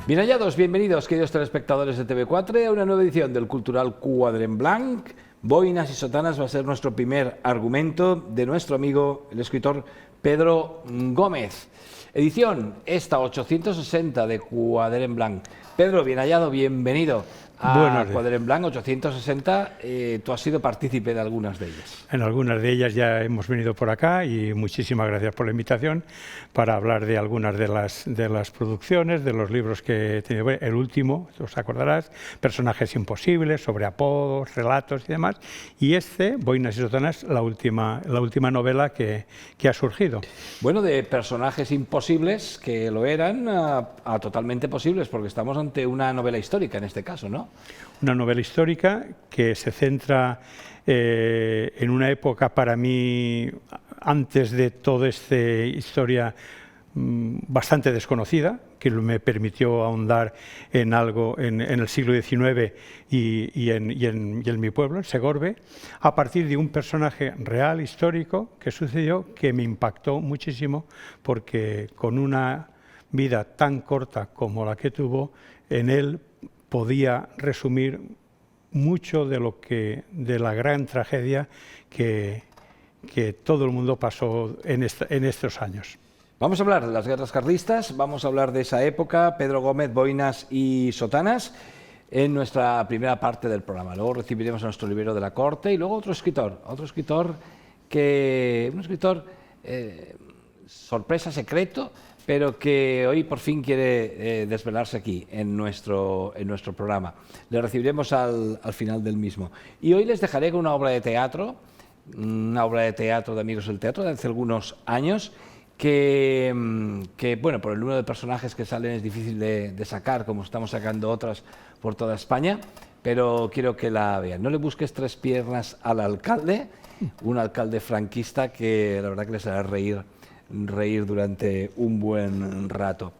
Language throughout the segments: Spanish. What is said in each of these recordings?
Bien hallados, bienvenidos, queridos telespectadores de TV4, a una nueva edición del Cultural Quadre en Blanc. Boinas y sotanas va a ser nuestro primer argumento de nuestro amigo, el escritor Pedro Gómez. Edición esta 860 de Quadre en Blanc. Pedro, bien hallado, bienvenido a Quadre en Blanc 860. Tú has sido partícipe de algunas de ellas. En algunas de ellas ya hemos venido por acá y muchísimas gracias por la invitación para hablar de algunas de las producciones, de los libros que tiene. El último, os acordarás, Personajes imposibles, sobre apodos, relatos y demás. Y este, Boinas y sotanas, la última novela que ha surgido. Bueno, de personajes imposibles, que lo eran, a totalmente posibles, porque estamos ante una novela histórica en este caso, ¿no? Una novela histórica que se centra en una época, para mí, antes de toda esta historia, bastante desconocida, que me permitió ahondar en algo en el siglo XIX y en mi pueblo, en Segorbe, a partir de un personaje real, histórico, que sucedió, que me impactó muchísimo, porque con una vida tan corta como la que tuvo, en él podía resumir mucho de la gran tragedia que todo el mundo pasó en estos años. Vamos a hablar de las guerras carlistas, vamos a hablar de esa época, Pedro Gómez, Boinas y sotanas, en nuestra primera parte del programa. Luego recibiremos a nuestro librero de la corte y luego otro escritor sorpresa, secreto, pero que hoy por fin quiere desvelarse aquí en nuestro programa. Le recibiremos al final del mismo. Y hoy les dejaré con una obra de teatro de Amigos del Teatro de hace algunos años, que bueno, por el número de personajes que salen es difícil de sacar, como estamos sacando otras por toda España, pero quiero que la vean. No le busques tres piernas al alcalde, un alcalde franquista que la verdad que les hará reír durante un buen rato,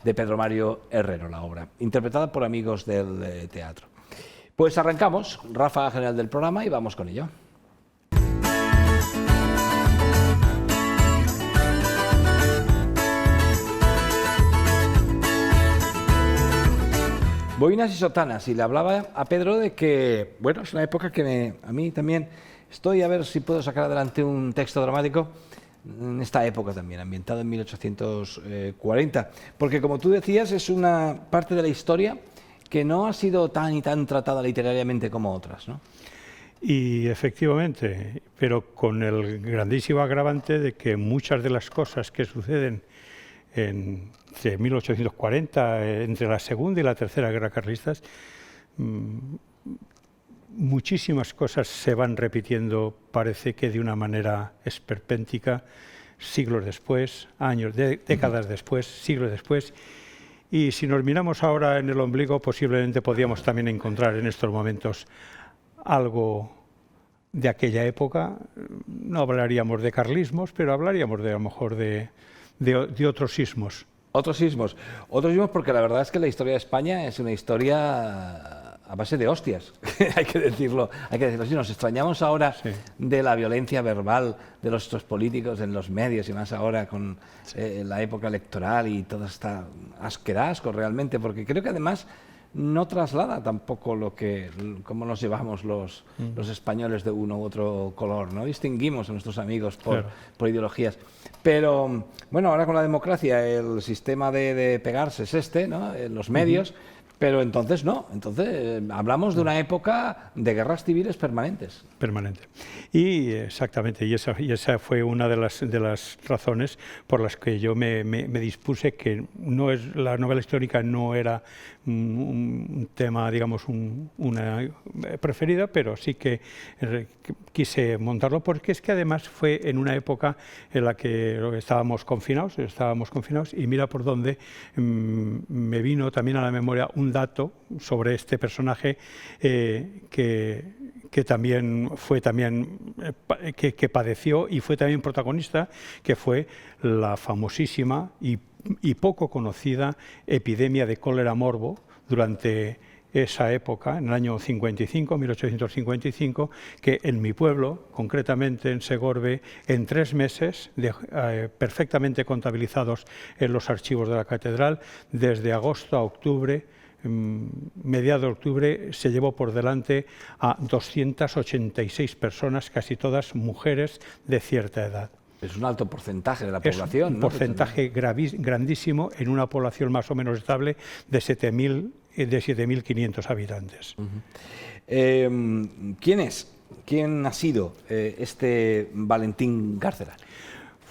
de Pedro Mario Herrero, la obra, interpretada por Amigos del Teatro. Pues arrancamos, ráfaga general del programa, y vamos con ello. Boinas y sotanas, y le hablaba a Pedro de que, bueno, es una época que a mí también estoy a ver si puedo sacar adelante un texto dramático en esta época también, ambientado en 1840, porque como tú decías, es una parte de la historia que no ha sido tan y tan tratada literariamente como otras, ¿no? Y efectivamente, pero con el grandísimo agravante de que muchas de las cosas que suceden entre 1840, entre la Segunda y la Tercera Guerra Carlistas, muchísimas cosas se van repitiendo, parece que de una manera esperpéntica, siglos después, años, décadas después, siglos después. Y si nos miramos ahora en el ombligo, posiblemente podríamos también encontrar en estos momentos algo de aquella época. No hablaríamos de carlismos, pero hablaríamos a lo mejor de otros sismos. Otros sismos porque la verdad es que la historia de España es una historia a base de hostias, hay que decirlo así. Nos extrañamos ahora de la violencia verbal de nuestros políticos en los medios, y más ahora con la época electoral y todo está asco realmente, porque creo que además no traslada tampoco cómo nos llevamos los españoles de uno u otro color, no distinguimos a nuestros amigos por ideologías. Pero bueno, ahora con la democracia el sistema de pegarse es este, ¿no? En los medios, pero entonces no, hablamos de una época de guerras civiles permanentes. Permanente. Y exactamente, y esa fue una de las razones por las que yo me dispuse, que la novela histórica no era un tema, digamos, una preferida, pero sí que quise montarlo, porque es que además fue en una época en la que estábamos confinados, y mira por dónde me vino también a la memoria un dato sobre este personaje que también fue que padeció y fue también protagonista, que fue la famosísima y poco conocida epidemia de cólera morbo durante esa época, en el año 55, 1855, que en mi pueblo, concretamente en Segorbe, en 3 meses, perfectamente contabilizados en los archivos de la catedral, desde agosto a octubre, mediados de octubre, se llevó por delante a 286 personas, casi todas mujeres de cierta edad. Es un alto porcentaje de la población, ¿no? Un porcentaje grandísimo en una población más o menos estable de 7.500 habitantes. ¿Quién es? ¿Quién ha sido este Valentín Garcerán?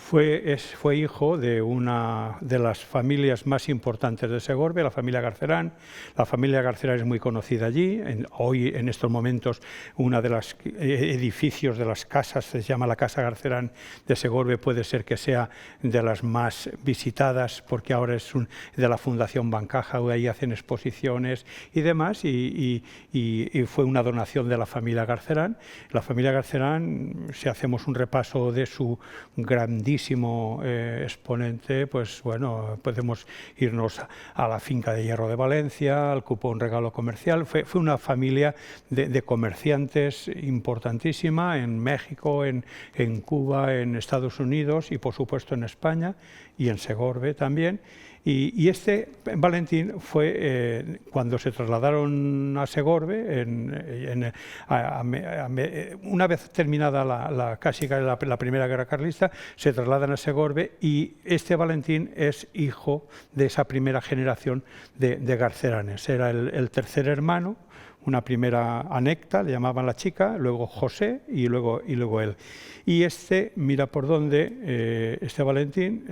Fue hijo de una de las familias más importantes de Segorbe, la familia Garcerán. La familia Garcerán es muy conocida allí. Hoy, en estos momentos, uno de los edificios de las casas, se llama la Casa Garcerán de Segorbe, puede ser que sea de las más visitadas, porque ahora es de la Fundación Bancaja, ahí hacen exposiciones y demás, y fue una donación de la familia Garcerán. La familia Garcerán, si hacemos un repaso de su grandísimo exponente, pues bueno, podemos irnos a la finca de hierro de Valencia, al cupón regalo comercial. Fue una familia de comerciantes importantísima en México, en Cuba, en Estados Unidos y por supuesto en España y en Segorbe también. Y este Valentín fue, cuando se trasladaron a Segorbe, una vez terminada casi la Primera Guerra Carlista, se trasladan a Segorbe, y este Valentín es hijo de esa primera generación de Garceranes. Era el tercer hermano, una primera Anecta, le llamaban la chica, luego José y luego él. Y mira por dónde, este Valentín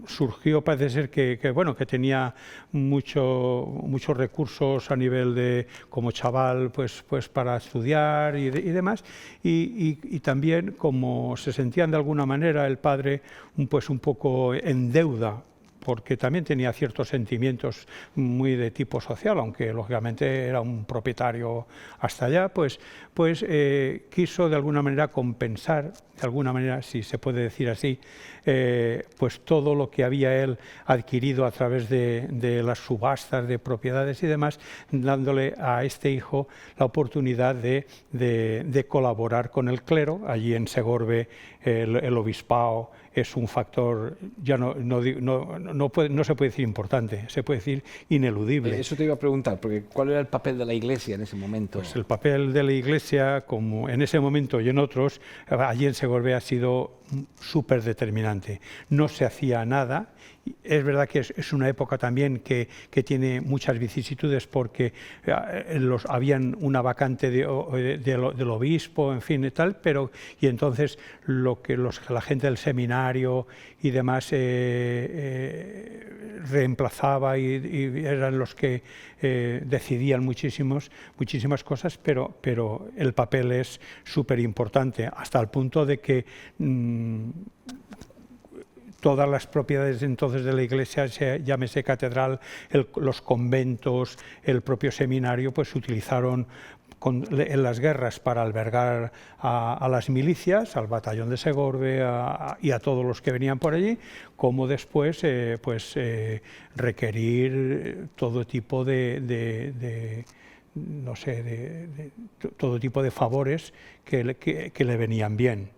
surgió, parece ser que tenía muchos recursos a nivel de, como chaval, pues para estudiar y demás, y también, como se sentían de alguna manera el padre pues un poco en deuda, porque también tenía ciertos sentimientos muy de tipo social, aunque lógicamente era un propietario hasta allá, pues quiso de alguna manera compensar, de alguna manera, si se puede decir así, pues todo lo que había él adquirido a través de las subastas de propiedades y demás, dándole a este hijo la oportunidad de colaborar con el clero. Allí en Segorbe el obispado es un factor, ya no se puede decir importante, se puede decir ineludible. Eso te iba a preguntar, porque ¿cuál era el papel de la Iglesia en ese momento? Pues el papel de la Iglesia, como en ese momento y en otros, allí en Segorbe ha sido súper determinante. No se hacía nada. Es verdad que es una época también que tiene muchas vicisitudes, porque habían una vacante del obispo, en fin y tal, y entonces la gente del seminario y demás reemplazaba y eran los que decidían muchísimas cosas, pero el papel es súper importante, hasta el punto de que todas las propiedades entonces de la Iglesia, llámese catedral, los conventos, el propio seminario, pues se utilizaron en las guerras para albergar a las milicias, al batallón de Segorbe y a todos los que venían por allí, como después requerir todo tipo todo tipo de favores que le venían bien.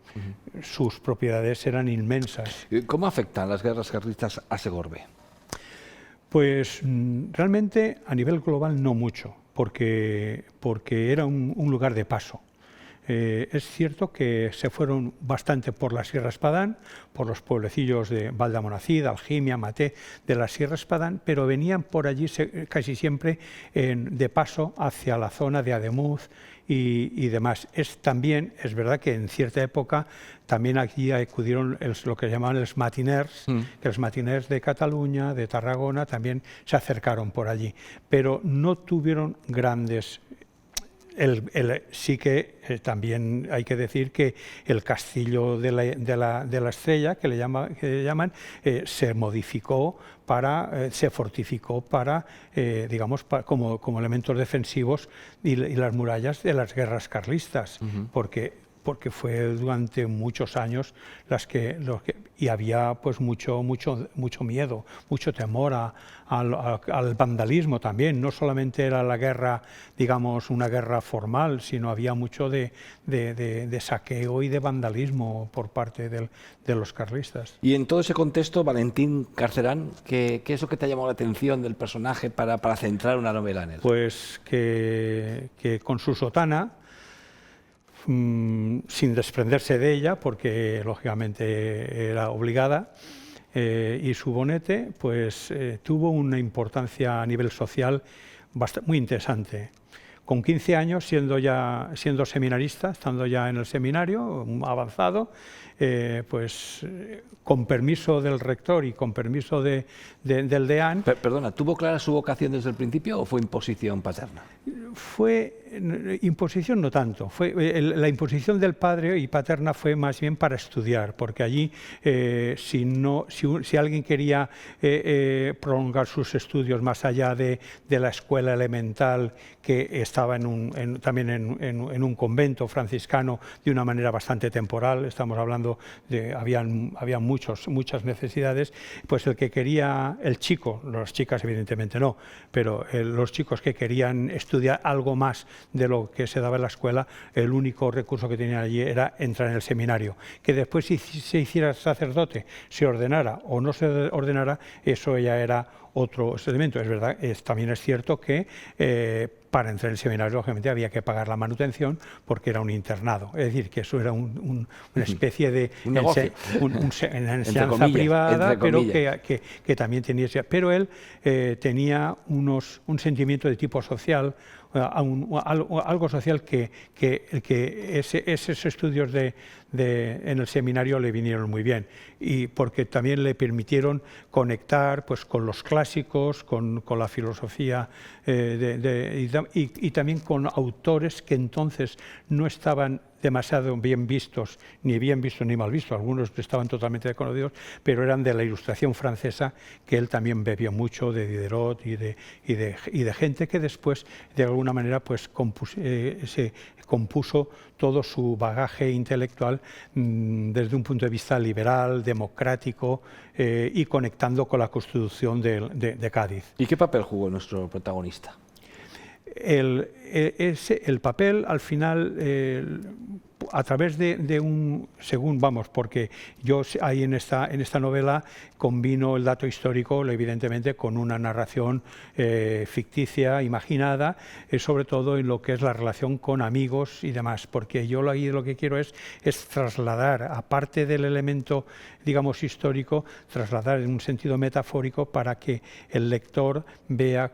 Sus propiedades eran inmensas. ¿Cómo afectan las guerras carlistas a Segorbe? Pues realmente a nivel global no mucho, porque era un lugar de paso. Es cierto que se fueron bastante por la Sierra Espadán, por los pueblecillos de Valdamonacid, Algimia, Maté, de la Sierra Espadán, pero venían por allí casi siempre de paso hacia la zona de Ademuz y demás. También es verdad que en cierta época también aquí acudieron lo que llamaban los matiners, que los matiners de Cataluña, de Tarragona, también se acercaron por allí, pero no tuvieron grandes. Sí que también hay que decir que el castillo de la Estrella, que le llaman, se modificó se fortificó para, digamos, como elementos defensivos y las murallas de las guerras carlistas, porque porque fue durante muchos años y había pues mucho miedo, mucho temor al vandalismo también. No solamente era la guerra, digamos, una guerra formal, sino había mucho de saqueo y de vandalismo por parte de los carlistas. Y en todo ese contexto, Valentín Carcerán, ¿qué es lo que te ha llamado la atención del personaje para centrar una novela en él? Pues que con su sotana, sin desprenderse de ella, porque lógicamente era obligada, y su bonete, pues tuvo una importancia a nivel social muy interesante. Con 15 años, siendo seminarista, estando ya en el seminario avanzado, pues con permiso del rector y con permiso del deán... Perdona, ¿tuvo clara su vocación desde el principio o fue imposición paterna? Fue imposición no tanto, la imposición del padre y paterna fue más bien para estudiar, porque allí si alguien quería prolongar sus estudios más allá de la escuela elemental, que estaba también en un convento franciscano de una manera bastante temporal, estamos hablando de había muchas necesidades, pues el que quería, el chico, las chicas evidentemente no, pero los chicos que querían estudiar algo más de lo que se daba en la escuela, el único recurso que tenían allí era entrar en el seminario. Que después si se hiciera sacerdote, se ordenara o no se ordenara, eso ya era otro elemento. Es verdad, también es cierto que para entrar en el seminario lógicamente había que pagar la manutención porque era un internado, es decir, que eso era una especie de una enseñanza privada, pero que también tenía... Pero él tenía un sentimiento de tipo social, algo social que esos estudios en el seminario le vinieron muy bien, y porque también le permitieron conectar pues con los clásicos, con la filosofía y también con autores que entonces no estaban demasiado bien vistos ni mal vistos, algunos estaban totalmente desconocidos, pero eran de la Ilustración francesa, que él también bebió mucho de Diderot y de gente que después de alguna manera pues se compuso todo su bagaje intelectual desde un punto de vista liberal, democrático y conectando con la Constitución de Cádiz. ¿Y qué papel jugó nuestro protagonista? El papel al final, a través porque yo ahí en esta novela combino el dato histórico, evidentemente, con una narración ficticia, imaginada, sobre todo en lo que es la relación con amigos y demás, porque yo ahí lo que quiero es trasladar, aparte del elemento, digamos, histórico, trasladar en un sentido metafórico para que el lector vea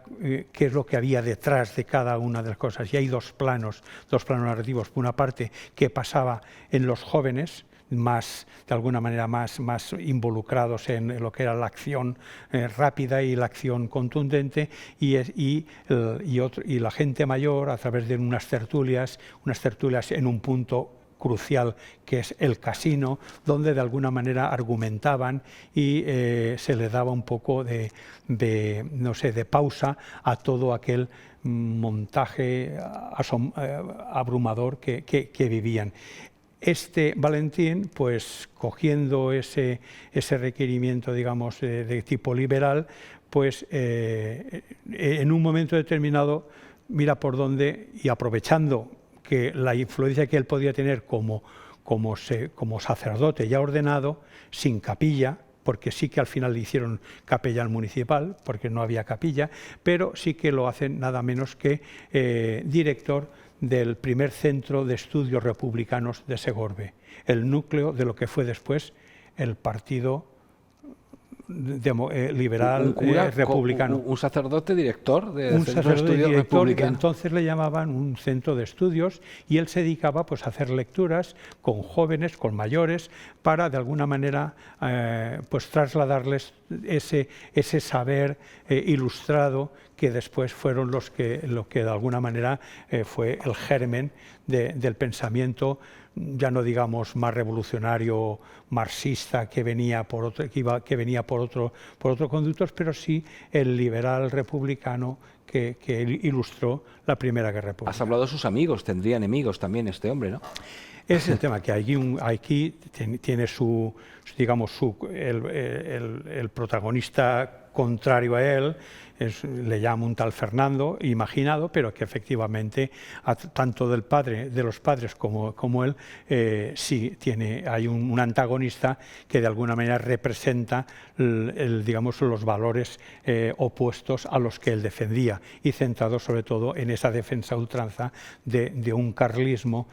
qué es lo que había detrás de cada una de las cosas. Y hay dos planos narrativos. Por una parte, que pasaba en los jóvenes, de alguna manera más involucrados en lo que era la acción rápida y la acción contundente, y la gente mayor a través de unas tertulias en un punto crucial que es el casino, donde de alguna manera argumentaban y se le daba un poco de pausa a todo aquel montaje abrumador que vivían. Valentín, pues cogiendo ese requerimiento, digamos, de tipo liberal, pues en un momento determinado mira por dónde, y aprovechando que la influencia que él podía tener como sacerdote ya ordenado, sin capilla, porque sí que al final le hicieron capellán municipal, porque no había capilla, pero sí que lo hacen nada menos que director del primer centro de estudios republicanos de Segorbe, el núcleo de lo que fue después el Partido liberal republicano. Un sacerdote director de centro de estudios republicano. Entonces le llamaban un centro de estudios, y él se dedicaba pues a hacer lecturas con jóvenes, con mayores, para de alguna manera pues trasladarles ese saber ilustrado, que después fueron lo que de alguna manera fue el germen del pensamiento ya no digamos más revolucionario, marxista, que venía por otro conductos, pero sí el liberal republicano que ilustró la Primera Guerra Pública. Has hablado de sus amigos, tendría enemigos también este hombre, ¿no? Es el tema, que aquí tiene el protagonista contrario a él, le llama un tal Fernando, imaginado, pero que efectivamente, tanto de los padres como él, sí hay un antagonista que de alguna manera representa digamos, los valores opuestos a los que él defendía, y centrado sobre todo en esa defensa a ultranza de un carlismo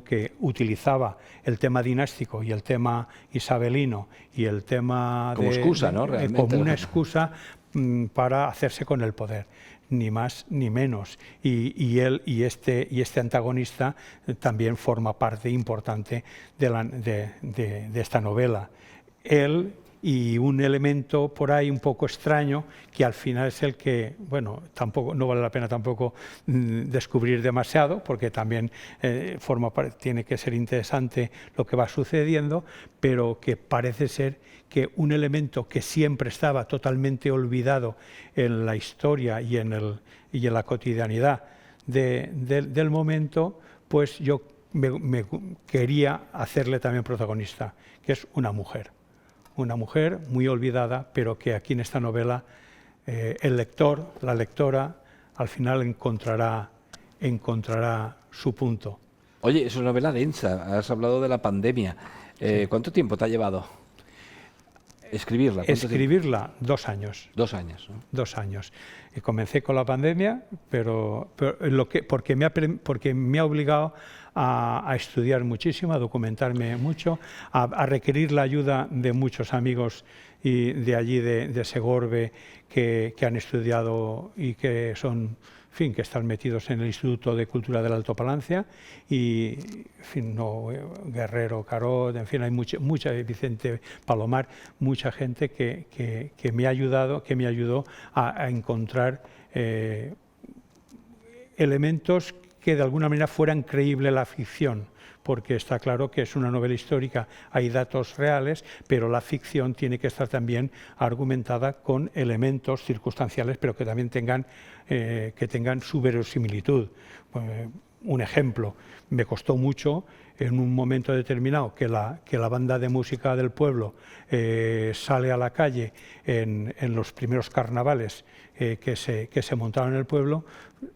que utilizaba el tema dinástico y el tema isabelino y el tema como excusa, ¿no? Realmente, como una excusa para hacerse con el poder, ni más ni menos. Y este antagonista también forma parte importante de esta novela. Él y un elemento por ahí un poco extraño, que al final es el que, bueno, tampoco, no vale la pena tampoco descubrir demasiado, porque también tiene que ser interesante lo que va sucediendo, pero que parece ser que un elemento que siempre estaba totalmente olvidado en la historia y en la cotidianidad del momento, pues yo me quería hacerle también protagonista, que es una mujer. Una mujer muy olvidada, pero que aquí en esta novela el lector, la lectora, al final encontrará su punto. Oye, es una novela densa, has hablado de la pandemia. ¿Cuánto tiempo te ha llevado escribirla? Escribirla, 2 años. 2 años, ¿no? 2 años. Comencé con la pandemia, porque me ha obligado a estudiar muchísimo, a documentarme mucho, a requerir la ayuda de muchos amigos y de allí de Segorbe que han estudiado y que son, en fin, que están metidos en el Instituto de Cultura del Alto Palancia, y en fin, Guerrero, Carot, en fin, hay mucha Vicente Palomar, mucha gente que me ayudó a encontrar elementos que de alguna manera fueran creíble la ficción, porque está claro que es una novela histórica, hay datos reales, pero la ficción tiene que estar también argumentada con elementos circunstanciales, pero que también tengan su verosimilitud. Un ejemplo, me costó mucho en un momento determinado que la banda de música del pueblo sale a la calle en los primeros carnavales que se montaron en el pueblo,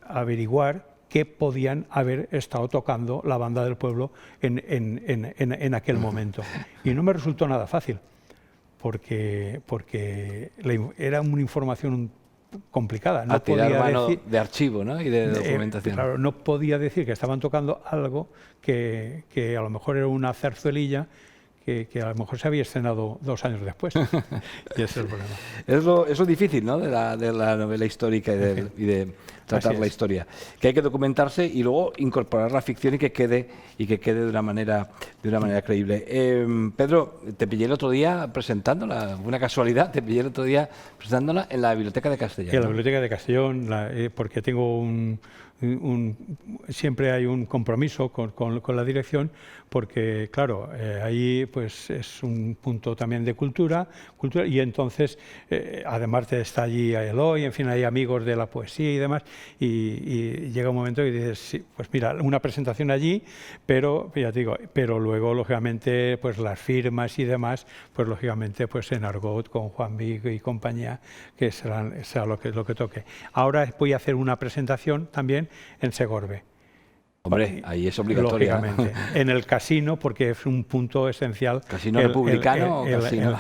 averiguar qué podían haber estado tocando la banda del pueblo en aquel momento. Y no me resultó nada fácil, porque era una información complicada. No podía decir, de archivo, ¿no? Y de documentación. Claro, no podía decir que estaban tocando algo que a lo mejor era una zarzuelilla que a lo mejor se había estrenado 2 años después. Y ese es el problema. Es lo difícil, ¿no? de la novela histórica y de tratar la historia. Que hay que documentarse y luego incorporar la ficción y que quede de una manera creíble. Pedro, te pillé el otro día presentándola, una casualidad, te pillé el otro día presentándola en la Biblioteca de Castellón. En la Biblioteca de Castellón, porque tengo siempre hay un compromiso con la dirección, porque claro, ahí pues es un punto también de cultura, y entonces además está allí Eloy, en fin, hay amigos de la poesía y demás, y llega un momento y dices, sí, pues mira, una presentación allí, pero ya te digo, pero luego lógicamente pues las firmas y demás, pues lógicamente pues en argot con Juan Vigo y compañía, que será lo que toque. Ahora voy a hacer una presentación también en Segorbe. Hombre, ahí es obligatorio. Lógicamente. En el casino, porque es un punto esencial. ¿Casino republicano o casino?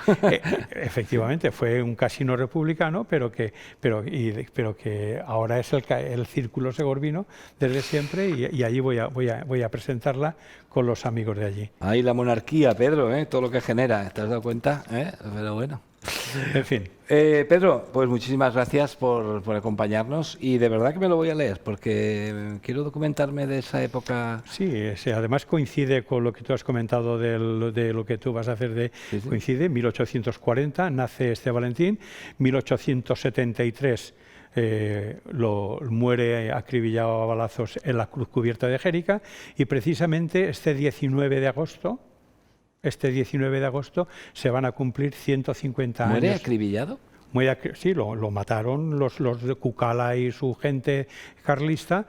Efectivamente, fue un casino republicano, pero que ahora es el Círculo Segorbino desde siempre, y allí voy a presentarla con los amigos de allí. Ahí la monarquía, Pedro, todo lo que genera, ¿te has dado cuenta? Pero bueno. En fin. Pedro, pues muchísimas gracias por acompañarnos, y de verdad que me lo voy a leer porque quiero documentarme de esa época. Sí, además coincide con lo que tú has comentado de lo que tú vas a hacer. Sí. Coincide, 1840 nace este Valentín, 1873 muere acribillado a balazos en la Cruz Cubierta de Jérica, y precisamente este 19 de agosto se van a cumplir 150 años. ¿Muere acribillado? Sí, lo mataron los de Cucala y su gente carlista,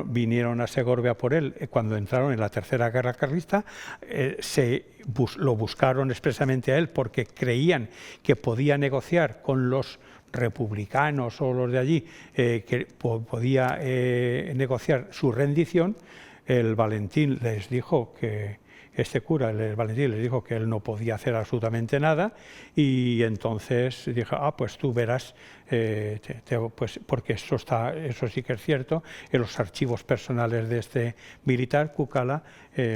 vinieron a Segovia por él. Cuando entraron en la Tercera Guerra Carlista, lo buscaron expresamente a él porque creían que podía negociar con los republicanos o los de allí, que podía negociar su rendición. El Valentín les dijo que este cura, el Valentín, les dijo que él no podía hacer absolutamente nada, y entonces dijo, pues tú verás, pues porque eso sí que es cierto, en los archivos personales de este militar, Cucala,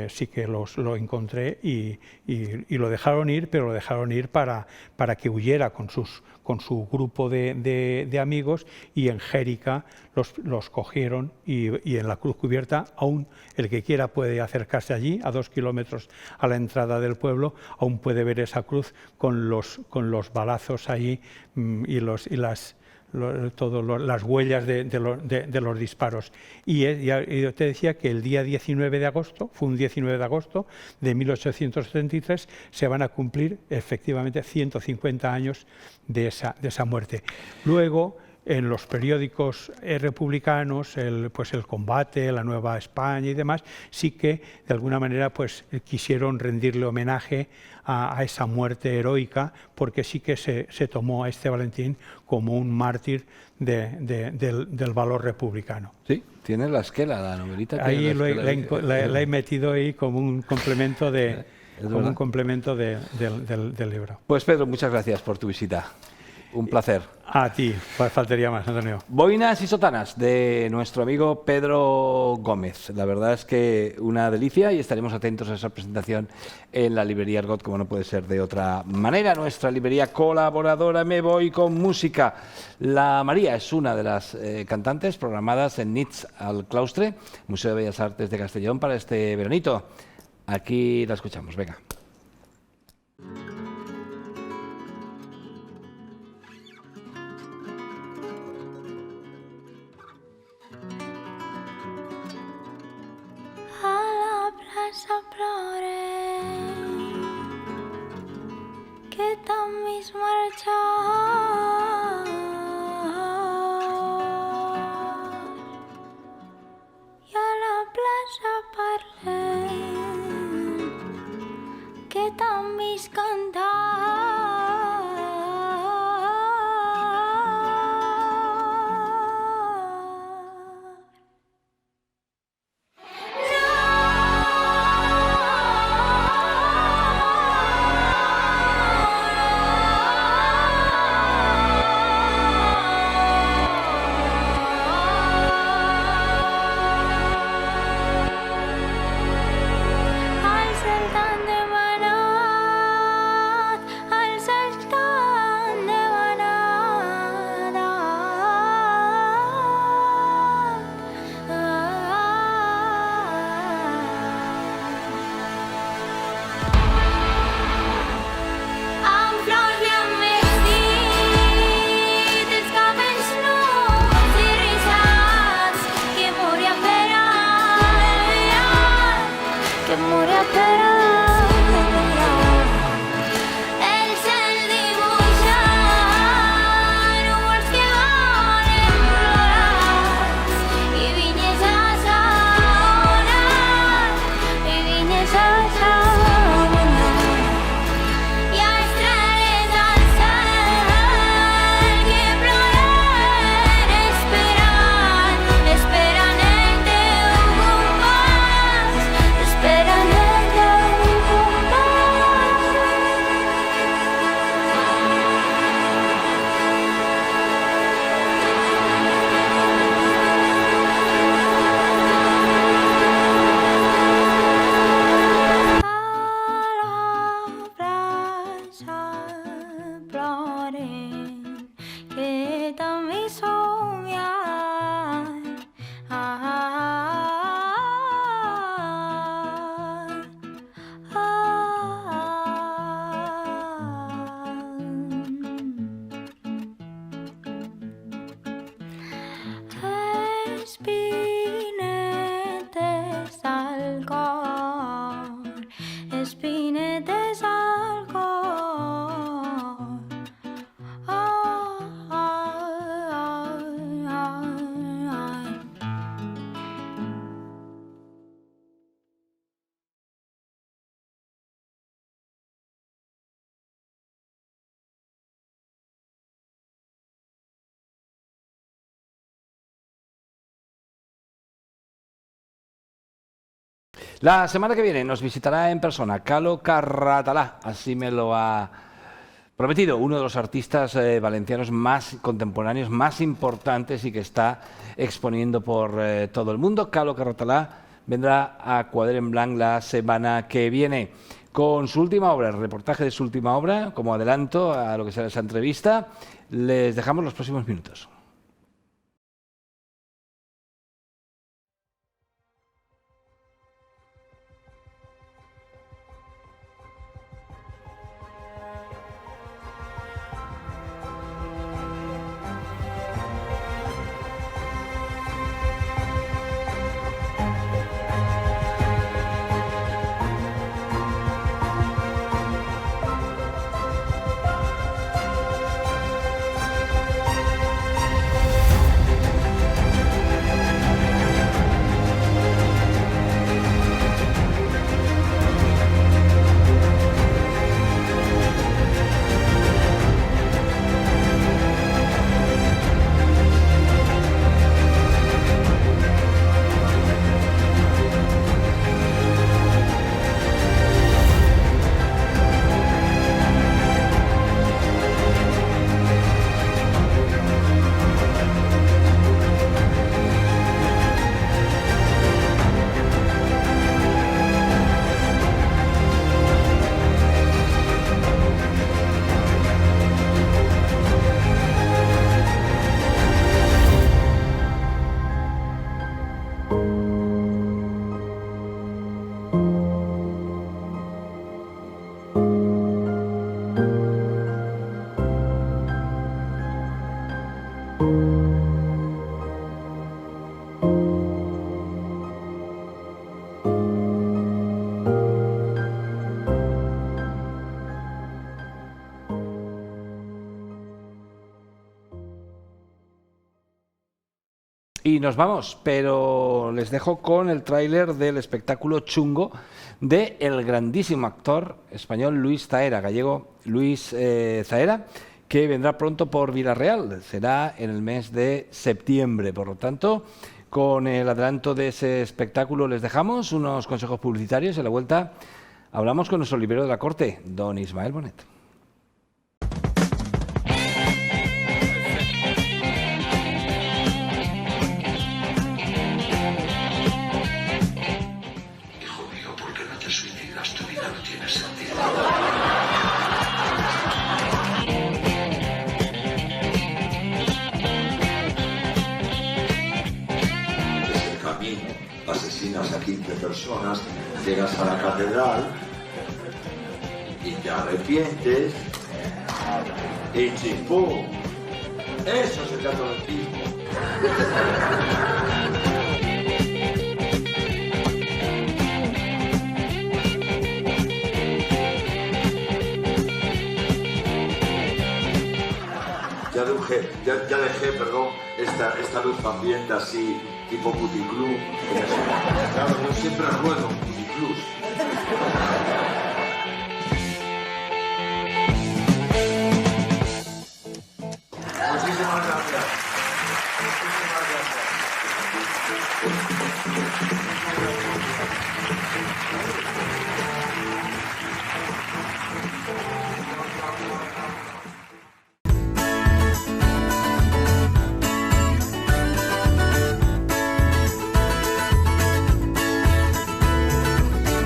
sí que lo encontré, y lo dejaron ir, pero lo dejaron ir para que huyera con su grupo de amigos, y en Jérica los cogieron, y en la Cruz Cubierta, aún el que quiera puede acercarse allí, a 2 kilómetros a la entrada del pueblo, aún puede ver esa cruz con los balazos ahí, y las huellas de los disparos. Y yo te decía que el día 19 de agosto, fue un 19 de agosto de 1873, se van a cumplir efectivamente 150 años de esa muerte. Luego, en los periódicos republicanos, el Combate, la Nueva España y demás, sí que de alguna manera quisieron rendirle homenaje a esa muerte heroica, porque sí que se tomó a este Valentín como un mártir del valor republicano. Sí, tiene la esquela, la novelita. Ahí la he metido ahí como un complemento del libro. Pues Pedro, muchas gracias por tu visita. Un placer. A ti, faltaría más, Antonio. Boinas y sotanas de nuestro amigo Pedro Gómez. La verdad es que una delicia, y estaremos atentos a esa presentación en la librería Argot, como no puede ser de otra manera. Nuestra librería colaboradora Me Voy con Música. La María es una de las cantantes programadas en Nits al Claustre, Museo de Bellas Artes de Castellón, para este veranito. Aquí la escuchamos, venga. Que també has marxat i a la plaça parlem que també has cantat. La semana que viene nos visitará en persona Calo Carratalá, así me lo ha prometido, uno de los artistas valencianos más contemporáneos, más importantes y que está exponiendo por todo el mundo. Calo Carratalá vendrá a Quadern en Blanc la semana que viene con su última obra, el reportaje de su última obra, como adelanto a lo que será esa entrevista. Les dejamos los próximos minutos. Y nos vamos, pero les dejo con el tráiler del espectáculo chungo de el grandísimo actor español Luis Zaera, gallego Luis Zaera, que vendrá pronto por Villarreal, será en el mes de septiembre. Por lo tanto, con el adelanto de ese espectáculo les dejamos unos consejos publicitarios. En la vuelta hablamos con nuestro librero de la corte, don Ismael Bonet. Asesinas a 15 personas, llegas a la catedral y te arrepientes y chimpú. Eso es el catolicismo. Ya dejé, perdón, esta luz ambiente así, tipo puticlub. Claro, yo siempre ruedo puticlub.